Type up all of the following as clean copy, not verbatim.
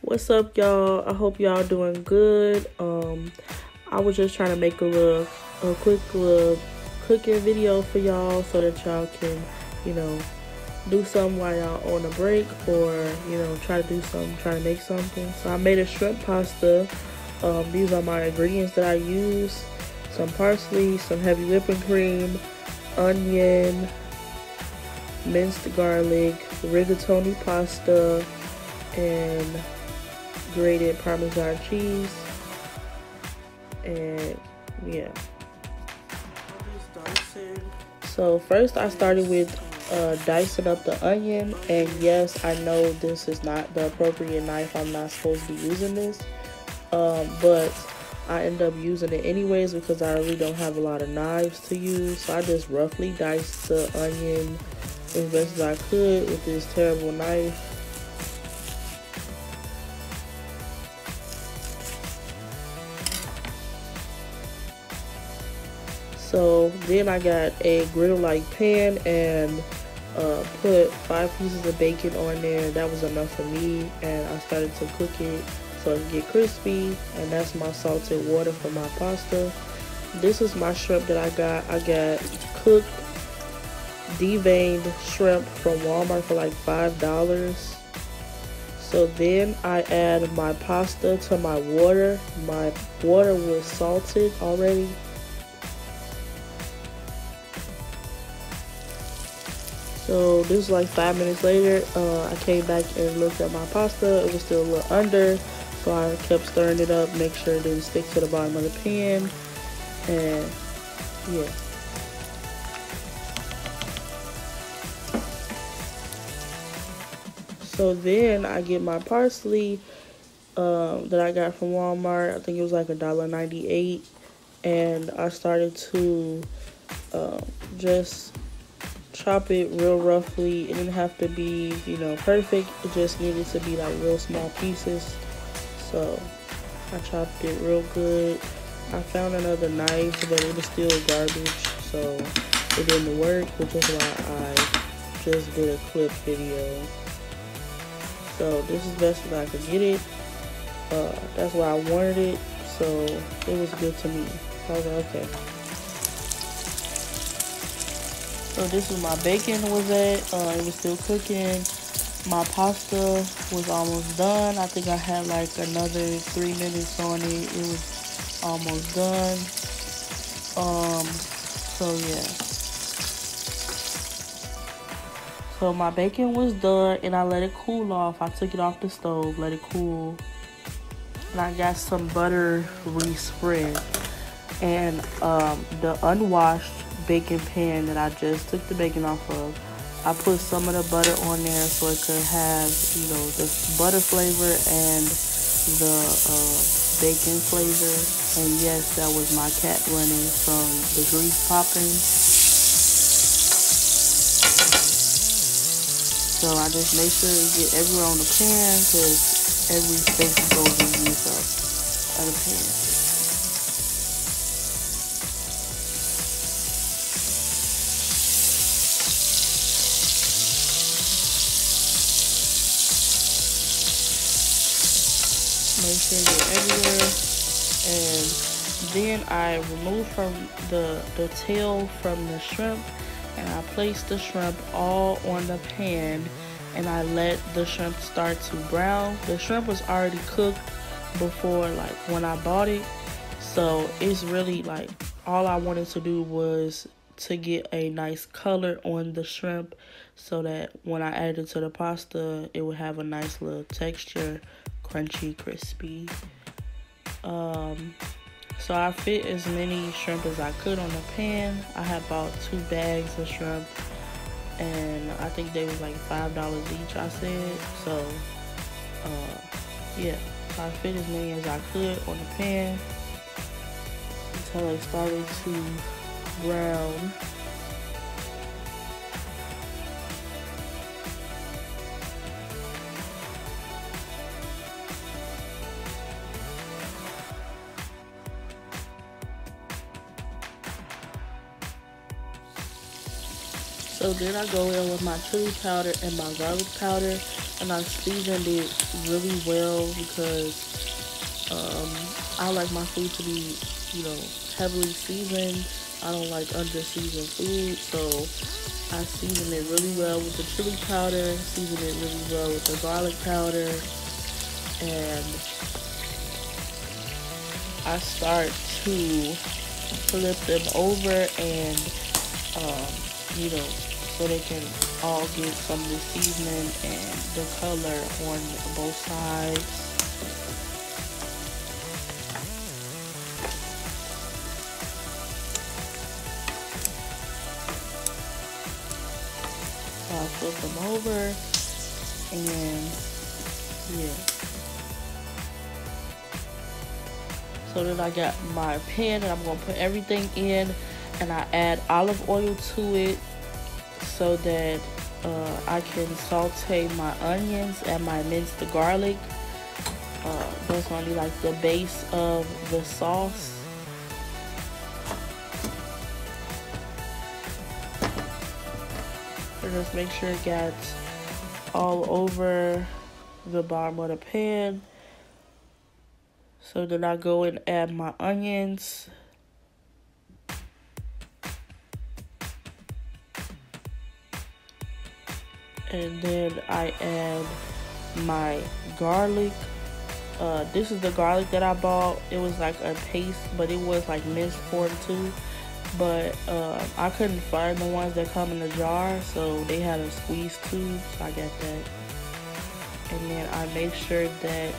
What's up, y'all? I hope y'all doing good. I was just trying to make a quick little cooking video for y'all so that y'all can, do something while y'all on a break, or try to make something. So I made a shrimp pasta. These are my ingredients that I use: some parsley, some heavy whipping cream, onion, minced garlic, rigatoni pasta, and grated Parmesan cheese. And yeah. So first I started with dicing up the onion, and yes, I know this is not the appropriate knife. I'm not supposed to be using this, but I end up using it anyways because I really don't have a lot of knives to use. So I just roughly diced the onion as best as I could with this terrible knife. So then I got a griddle-like pan and put 5 pieces of bacon on there. That was enough for me, and I started to cook it so it could get crispy. And that's my salted water for my pasta. This is my shrimp that I got. I got cooked, deveined shrimp from Walmart for like $5. So then I add my pasta to my water. My water was salted already. So this was like 5 minutes later. I came back and looked at my pasta. It was still a little under, so I kept stirring it up, make sure it didn't stick to the bottom of the pan. And yeah. So then I get my parsley that I got from Walmart. I think it was like $1.98, and I started to just chop it real roughly. It didn't have to be, perfect. It just needed to be like real small pieces. So I chopped it real good. I found another knife, but it was still garbage, so it didn't work, which is why I just did a clip video. So this is best as I could get it. That's why I wanted it, so it was good to me. I was like, okay. So this is my bacon was at. It was still cooking. My pasta was almost done. I think I had like another 3 minutes on it. It was almost done. So yeah. So my bacon was done, and I let it cool off. I took it off the stove, let it cool. And I got some butter respread. And the unwashed bacon pan that I just took the bacon off of, I put some of the butter on there so it could have, the butter flavor and the bacon flavor. And yes, that was my cat running from the grease popping. So I just make sure to get everywhere on the pan, because every space goes in use up of the pan. Make sure you're everywhere. And then I remove from the tail from the shrimp, and I place the shrimp all on the pan, and I let the shrimp start to brown. The shrimp was already cooked before, like when I bought it, so it's really like all I wanted to do was to get a nice color on the shrimp, so that when I added it to the pasta, it would have a nice little texture, crunchy, crispy. So I fit as many shrimp as I could on the pan. I had bought 2 bags of shrimp, and I think they was like $5 each, I said. So yeah, so I fit as many as I could on the pan until it started to brown. So then I go in with my chili powder and my garlic powder, and I seasoned it really well because I like my food to be, heavily seasoned. I don't like under seasoned food, so I season it really well with the chili powder, season it really well with the garlic powder, and I start to flip them over and, so they can all get some of the seasoning and the color on both sides. So I flip them over and yeah. So then I got my pan and I'm going to put everything in, and I add olive oil to it so that I can saute my onions and my minced garlic. That's going to be like the base of the sauce. So just make sure it gets all over the bottom of the pan. So then I go and add my onions. And then I add my garlic. This is the garlic that I bought. It was like a paste, but it was like minced form too. But I couldn't find the ones that come in the jar, so they had a squeeze tube, so I got that. And then I make sure that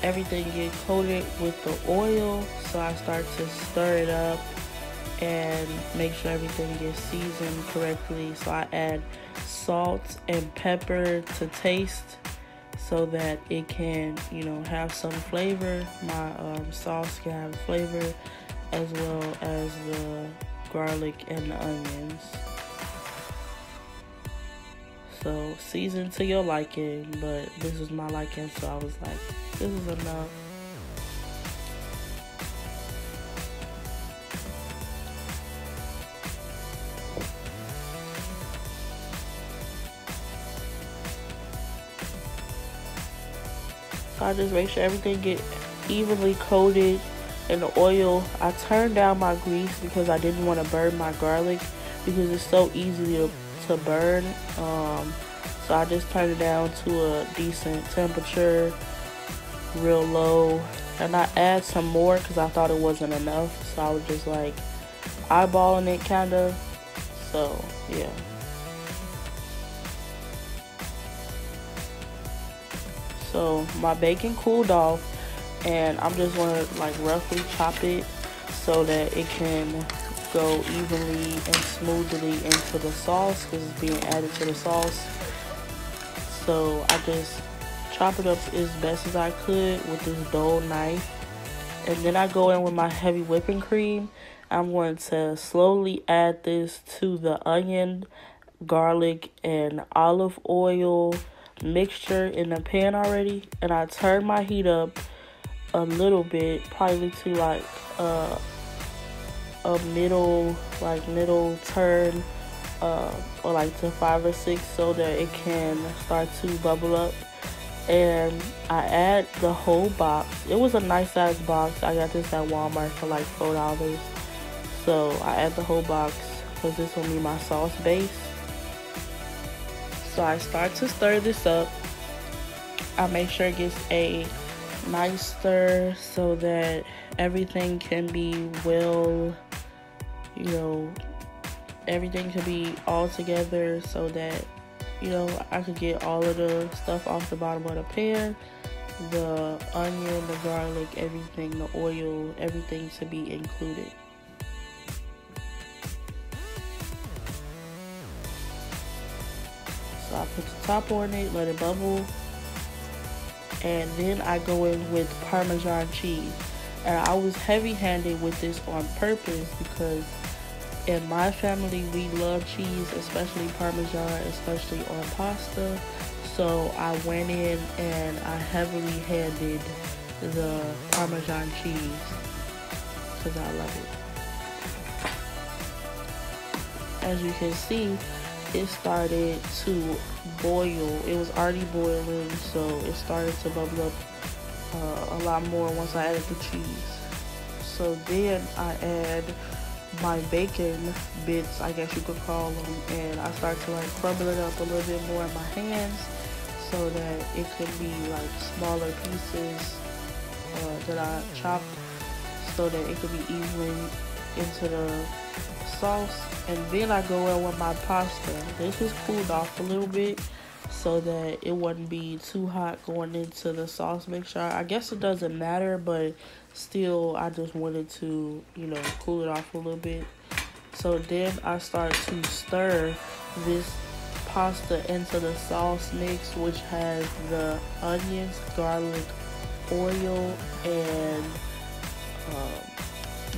everything get coated with the oil, so I start to stir it up and make sure everything gets seasoned correctly. So I add salt and pepper to taste so that it can, have some flavor. My sauce can have flavor as well as the garlic and the onions. So season to your liking, but this is my liking, so I was like, this is enough. So I just make sure everything get evenly coated in the oil. I turned down my grease because I didn't want to burn my garlic because it's so easy to burn. So I just turned it down to a decent temperature, real low, and I add some more because I thought it wasn't enough. So I was just like eyeballing it kinda. So yeah. So my bacon cooled off, and I'm just gonna like roughly chop it so that it can go evenly and smoothly into the sauce because it's being added to the sauce. So I just chop it up as best as I could with this dull knife, and then I go in with my heavy whipping cream. I'm going to slowly add this to the onion, garlic, and olive oil mixture in the pan already, and I turn my heat up a little bit, probably to like a middle turn, or like to 5 or 6, so that it can start to bubble up. And I add the whole box. It was a nice size box. I got this at Walmart for like $4. So I add the whole box because this will be my sauce base. So I start to stir this up. I make sure it gets a nice stir so that everything can be well, everything can be all together so that, I could get all of the stuff off the bottom of the pan, the onion, the garlic, everything, the oil, everything to be included. So I put the top on it, let it bubble, and then I go in with Parmesan cheese. And I was heavy-handed with this on purpose because in my family we love cheese, especially Parmesan, especially on pasta. So I went in and I heavily handed the Parmesan cheese because I love it. As you can see, it started to boil. It was already boiling, so it started to bubble up a lot more once I added the cheese. So then I add my bacon bits, I guess you could call them, and I start to like crumble it up a little bit more in my hands so that it could be like smaller pieces that I chop so that it could be evenly into the sauce. And then I go in with my pasta. This was cooled off a little bit so that it wouldn't be too hot going into the sauce mixture. I guess it doesn't matter, but still I just wanted to, you know, cool it off a little bit. So then I start to stir this pasta into the sauce mix, which has the onions, garlic, oil, and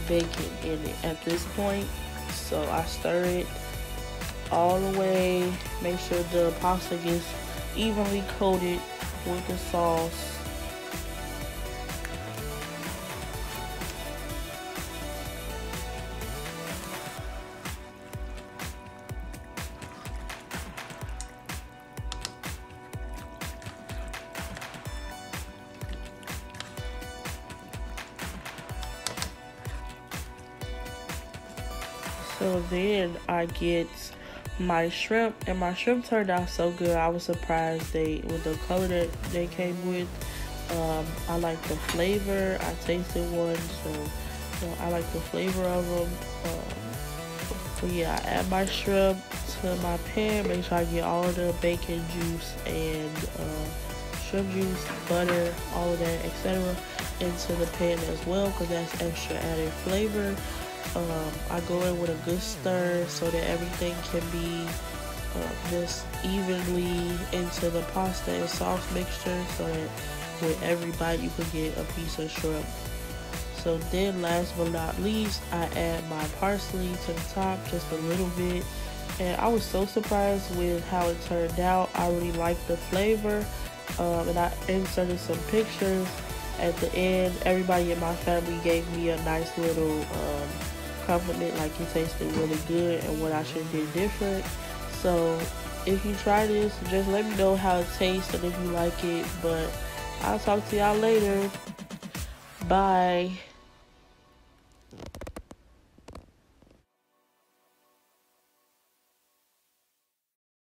bacon in it at this point. So I stir it all the way, make sure the pasta gets evenly coated with the sauce. So then I get my shrimp, and my shrimp turned out so good. I was surprised with the color that they came with. I like the flavor. I tasted one, so you know, I like the flavor of them. So yeah, I add my shrimp to my pan. Make sure I get all the bacon juice and shrimp juice, butter, all of that, etc. into the pan as well, because that's extra added flavor. I go in with a good stir so that everything can be just evenly into the pasta and sauce mixture, so that with every bite you can get a piece of shrimp. So then last but not least, I add my parsley to the top, just a little bit. And I was so surprised with how it turned out. I really liked the flavor. And I inserted some pictures at the end. Everybody in my family gave me a nice little compliment, like it tasted really good and what I should have did different. So if you try this, just let me know how it tastes and if you like it. But I'll talk to y'all later. Bye.